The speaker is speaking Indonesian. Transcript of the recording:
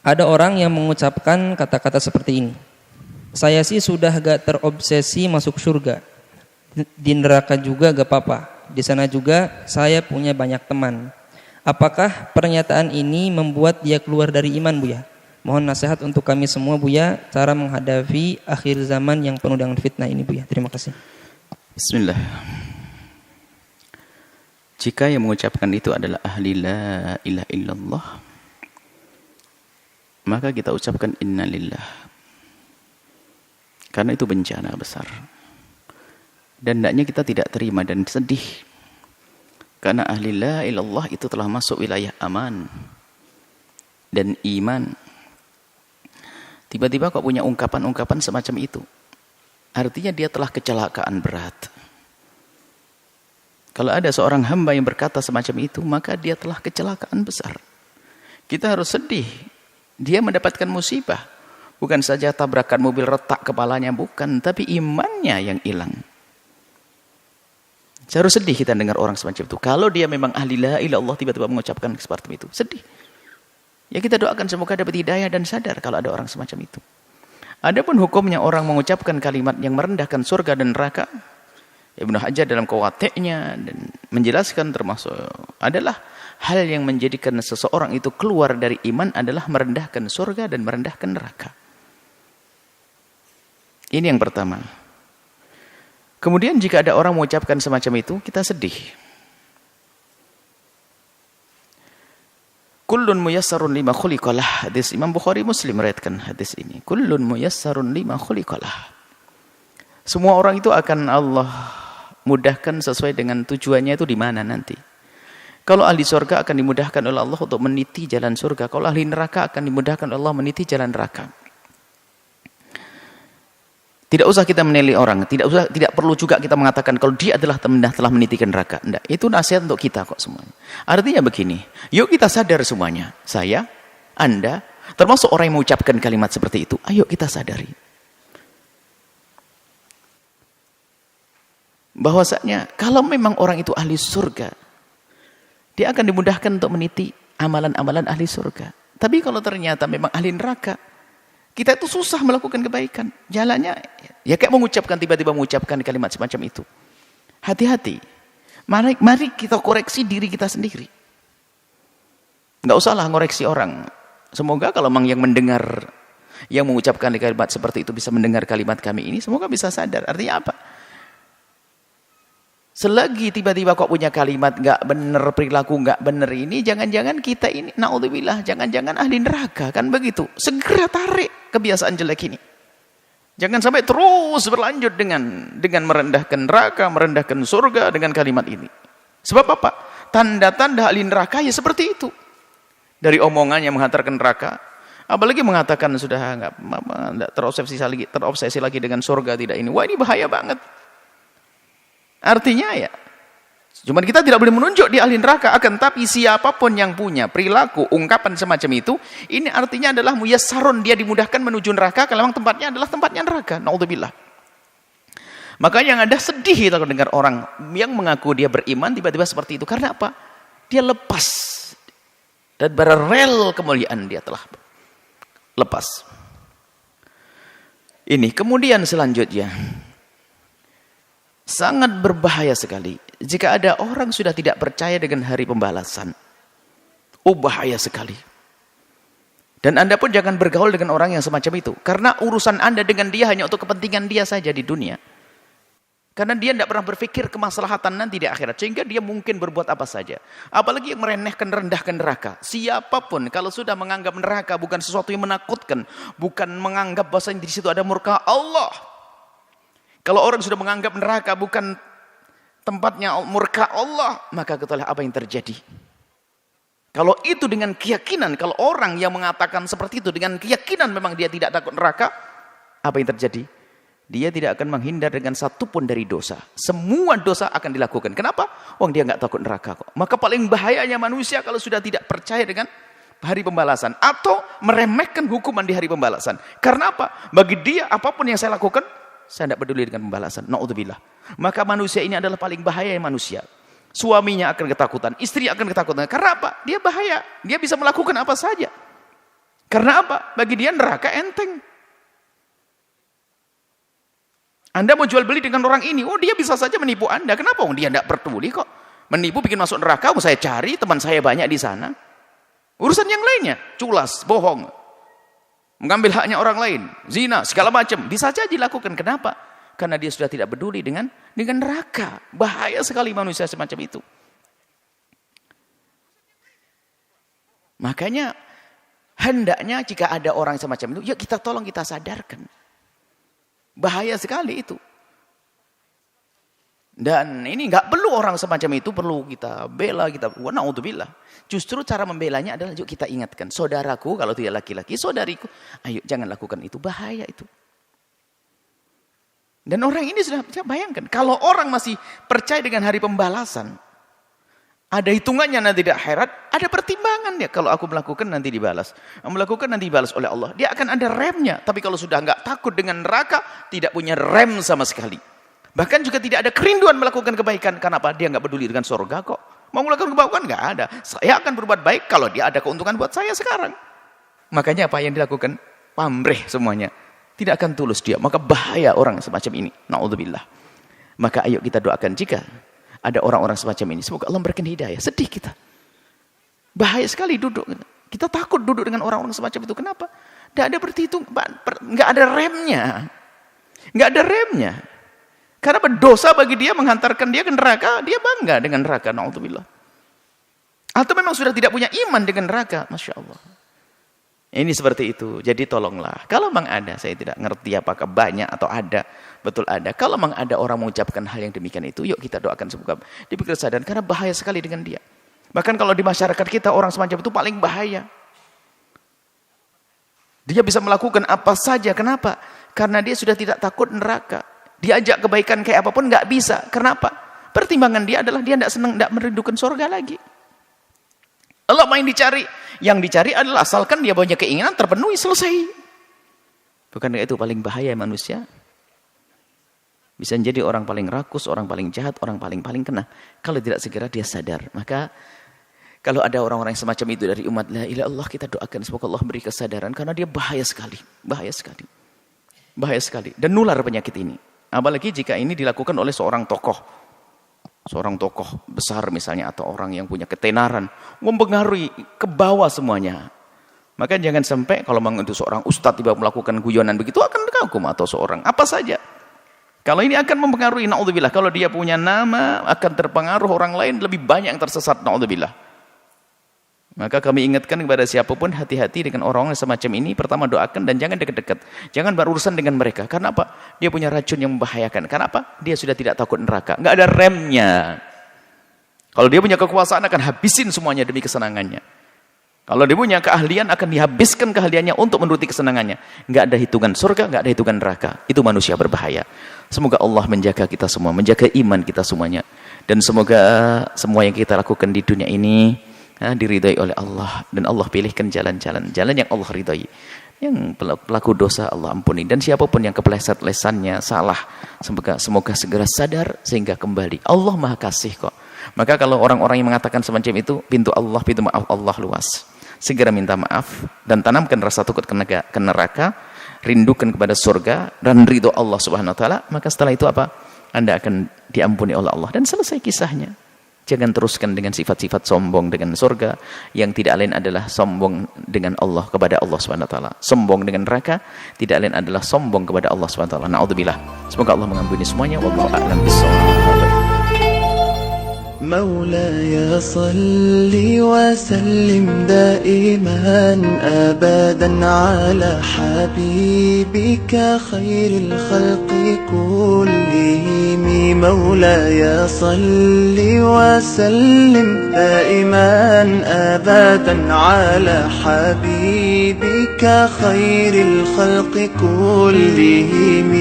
Ada orang yang mengucapkan kata-kata seperti ini. Saya sih sudah gak terobsesi masuk surga. Di neraka juga gak apa-apa. Di sana juga saya punya banyak teman. Apakah pernyataan ini membuat dia keluar dari iman, Buya? Mohon nasihat untuk kami semua, Buya, cara menghadapi akhir zaman yang penuh dengan fitnah ini, Buya. Terima kasih. Bismillah. Jika yang mengucapkan itu adalah ahli la ilaha illallah, maka kita ucapkan innalillah. Karena itu bencana besar. Dan hendaknya kita tidak terima dan sedih. Karena ahli la ilallah itu telah masuk wilayah aman dan iman. Tiba-tiba kok punya ungkapan-ungkapan semacam itu. Artinya dia telah kecelakaan berat. Kalau ada seorang hamba yang berkata semacam itu, maka dia telah kecelakaan besar. Kita harus sedih. Dia mendapatkan musibah. Bukan saja tabrakan mobil retak kepalanya, bukan. Tapi imannya yang hilang. Harus sedih kita dengar orang semacam itu. Kalau dia memang ahli la ilallah tiba-tiba mengucapkan seperti itu. Sedih. Ya kita doakan semoga dapat hidayah dan sadar kalau ada orang semacam itu. Adapun hukumnya orang mengucapkan kalimat yang merendahkan surga dan neraka, Ibnu Hajar dalam Qawatiknya dan menjelaskan termasuk adalah hal yang menjadikan seseorang itu keluar dari iman adalah merendahkan surga dan merendahkan neraka. Ini yang pertama. Kemudian jika ada orang mengucapkan semacam itu, kita sedih. Kullun muyassarun lima khuliqalah. Hadis Imam Bukhari Muslim meriwayatkan hadis ini. Kullun muyassarun lima khuliqalah. Semua orang itu akan Allah mudahkan sesuai dengan tujuannya itu di mana nanti. Kalau ahli surga akan dimudahkan oleh Allah untuk meniti jalan surga. Kalau ahli neraka akan dimudahkan oleh Allah meniti jalan neraka. Tidak usah kita menilai orang, tidak perlu juga kita mengatakan kalau dia adalah telah meniti neraka. Enggak, itu nasihat untuk kita kok semuanya. Artinya begini, yuk kita sadar semuanya. Saya, Anda, termasuk orang yang mengucapkan kalimat seperti itu, ayo kita sadari. Bahwasanya kalau memang orang itu ahli surga, dia akan dimudahkan untuk meniti amalan-amalan ahli surga. Tapi kalau ternyata memang ahli neraka, kita itu susah melakukan kebaikan. Jalannya ya kayak tiba-tiba mengucapkan kalimat semacam itu. Hati-hati. Mari kita koreksi diri kita sendiri. Enggak usahlah ngoreksi orang. Semoga kalau memang yang mendengar, yang mengucapkan kalimat seperti itu bisa mendengar kalimat kami ini, semoga bisa sadar. Artinya apa? Selagi tiba-tiba kok punya kalimat enggak benar, perilaku enggak benar ini, jangan-jangan kita ini, naudzubillah, jangan-jangan ahli neraka, kan begitu. Segera tarik kebiasaan jelek ini. Jangan sampai terus berlanjut dengan merendahkan neraka, merendahkan surga dengan kalimat ini. Sebab apa? Tanda-tanda ahli neraka ya seperti itu. Dari omongannya menghantarkan neraka, apalagi mengatakan sudah enggak terobsesi lagi dengan surga tidak ini. Wah, ini bahaya banget. Artinya ya, cuman kita tidak boleh menunjuk di ahli neraka, akan tapi siapapun yang punya perilaku, ungkapan semacam itu, ini artinya adalah muyassarun, dia dimudahkan menuju neraka, kalau memang tempatnya adalah tempatnya neraka. Naudzubillah. Makanya yang ada sedih kita dengar orang yang mengaku dia beriman tiba-tiba seperti itu. Karena apa? Dia lepas dan berrel kemuliaan dia telah lepas. Ini kemudian selanjutnya. Sangat berbahaya sekali jika ada orang sudah tidak percaya dengan hari pembalasan. Bahaya sekali. Dan Anda pun jangan bergaul dengan orang yang semacam itu. Karena urusan Anda dengan dia hanya untuk kepentingan dia saja di dunia. Karena dia tidak pernah berpikir kemaslahatan nanti di akhirat. Sehingga dia mungkin berbuat apa saja. Apalagi yang merendahkan neraka. Siapapun kalau sudah menganggap neraka bukan sesuatu yang menakutkan. Bukan menganggap bahwasanya di situ ada murka Allah. Kalau orang sudah menganggap neraka bukan tempatnya murka Allah, maka ketahuilah apa yang terjadi. Kalau itu dengan keyakinan, kalau orang yang mengatakan seperti itu dengan keyakinan memang dia tidak takut neraka, apa yang terjadi? Dia tidak akan menghindar dengan satupun dari dosa. Semua dosa akan dilakukan. Kenapa? Dia nggak takut neraka kok. Maka paling bahayanya manusia kalau sudah tidak percaya dengan hari pembalasan atau meremehkan hukuman di hari pembalasan. Karena apa? Bagi dia apapun yang saya lakukan, saya tidak peduli dengan pembalasan. Naudzubillah. Maka manusia ini adalah paling bahaya yang manusia. Suaminya akan ketakutan, istri akan ketakutan. Karena apa? Dia bahaya. Dia bisa melakukan apa saja. Karena apa? Bagi dia neraka enteng. Anda mau jual beli dengan orang ini, oh dia bisa saja menipu Anda. Kenapa? Oh, dia tidak peduli kok. Menipu bikin masuk neraka, mau saya cari, teman saya banyak di sana. Urusan yang lainnya, culas, bohong, mengambil haknya orang lain, zina, segala macam, bisa saja dilakukan. Kenapa? Karena dia sudah tidak peduli dengan neraka. Bahaya sekali manusia semacam itu. Makanya hendaknya jika ada orang semacam itu, ya kita tolong, kita sadarkan. Bahaya sekali itu. Dan ini nggak perlu orang semacam itu perlu kita bela, kita na'udzubillah. Justru cara membelanya adalah yuk kita ingatkan, saudaraku kalau tidak laki-laki, saudariku, ayo jangan lakukan itu, bahaya itu. Dan orang ini sudah bayangkan, kalau orang masih percaya dengan hari pembalasan, ada hitungannya nanti di akhirat, ada pertimbangan ya. Kalau aku melakukan nanti dibalas, melakukan nanti dibalas oleh Allah. Dia akan ada remnya. Tapi kalau sudah nggak takut dengan neraka, tidak punya rem sama sekali. Bahkan juga tidak ada kerinduan melakukan kebaikan. Kenapa? Dia nggak peduli dengan surga kok. Mau melakukan kebaikan nggak ada. Saya akan berbuat baik kalau dia ada keuntungan buat saya sekarang. Makanya apa yang dilakukan? Pamrih semuanya. Tidak akan tulus dia. Maka bahaya orang semacam ini. Na'udzubillah. Maka ayo kita doakan jika ada orang-orang semacam ini. Semoga Allah memberikan hidayah. Sedih kita. Bahaya sekali duduk. Kita takut duduk dengan orang-orang semacam itu. Kenapa? Tidak ada berhitung. Nggak ada remnya. Nggak ada remnya. Karena berdosa bagi dia menghantarkan dia ke neraka. Dia bangga dengan neraka. Na'udzubillah. Atau memang sudah tidak punya iman dengan neraka. Masya Allah. Ini seperti itu. Jadi tolonglah. Kalau memang ada, saya tidak ngerti apakah banyak atau ada. Betul ada. Kalau memang ada orang mengucapkan hal yang demikian itu, yuk kita doakan semoga diberi kesadaran. Karena bahaya sekali dengan dia. Bahkan kalau di masyarakat kita, orang semacam itu paling bahaya. Dia bisa melakukan apa saja. Kenapa? Karena dia sudah tidak takut neraka. Diajak kebaikan kayak apapun nggak bisa. Kenapa? Pertimbangan dia adalah dia tidak senang, tidak merindukan surga lagi. Allah main dicari. Yang dicari adalah asalkan dia punya keinginan terpenuhi, selesai. Bukankah itu paling bahaya manusia? Bisa menjadi orang paling rakus, orang paling jahat, orang paling kena. Kalau tidak segera dia sadar. Maka kalau ada orang-orang yang semacam itu dari umat la ilaha illallah, kita doakan semoga Allah beri kesadaran. Karena dia bahaya sekali. Bahaya sekali. Bahaya sekali. Dan nular penyakit ini. Apalagi jika ini dilakukan oleh seorang tokoh. Seorang tokoh besar misalnya, atau orang yang punya ketenaran, mempengaruhi ke bawah semuanya. Maka jangan sampai kalau memang itu seorang ustadz tiba melakukan guyonan begitu akan kagum, atau seorang apa saja. Kalau ini akan mempengaruhi, na'udzubillah. Kalau dia punya nama akan terpengaruh orang lain, lebih banyak yang tersesat, na'udzubillah. Maka kami ingatkan kepada siapapun, hati-hati dengan orang-orang semacam ini. Pertama doakan dan jangan dekat-dekat. Jangan berurusan dengan mereka. Karena apa? Dia punya racun yang membahayakan. Karena apa? Dia sudah tidak takut neraka. Nggak ada remnya. Kalau dia punya kekuasaan akan habisin semuanya demi kesenangannya. Kalau dia punya keahlian akan dihabiskan keahliannya untuk menuruti kesenangannya. Nggak ada hitungan surga, nggak ada hitungan neraka. Itu manusia berbahaya. Semoga Allah menjaga kita semua, menjaga iman kita semuanya. Dan semoga semua yang kita lakukan di dunia ini diridhai oleh Allah, dan Allah pilihkan jalan yang Allah ridhai. Yang pelaku dosa Allah ampuni, dan siapapun yang kepleset lesannya salah, semoga segera sadar sehingga kembali. Allah Maha Kasih kok. Maka kalau orang-orang yang mengatakan semacam itu, pintu maaf Allah luas. Segera minta maaf dan tanamkan rasa takut ke neraka, rindukan kepada surga dan ridho Allah Subhanahu wa taala, maka setelah itu apa? Anda akan diampuni oleh Allah dan selesai kisahnya. Jangan teruskan dengan sifat-sifat sombong dengan surga, yang tidak lain adalah sombong dengan Allah, kepada Allah Subhanahu wa taala. Sombong dengan neraka tidak lain adalah sombong kepada Allah Subhanahu wa taala. Na'udzubillah. Semoga Allah mengampuni semuanya. Wallahu a'lam bishawab. مولاي صل وسلم دائما أبدا على حبيبك خير الخلق كلهم مولاي صل وسلم دائما أبدا على حبيبك خير الخلق كلهم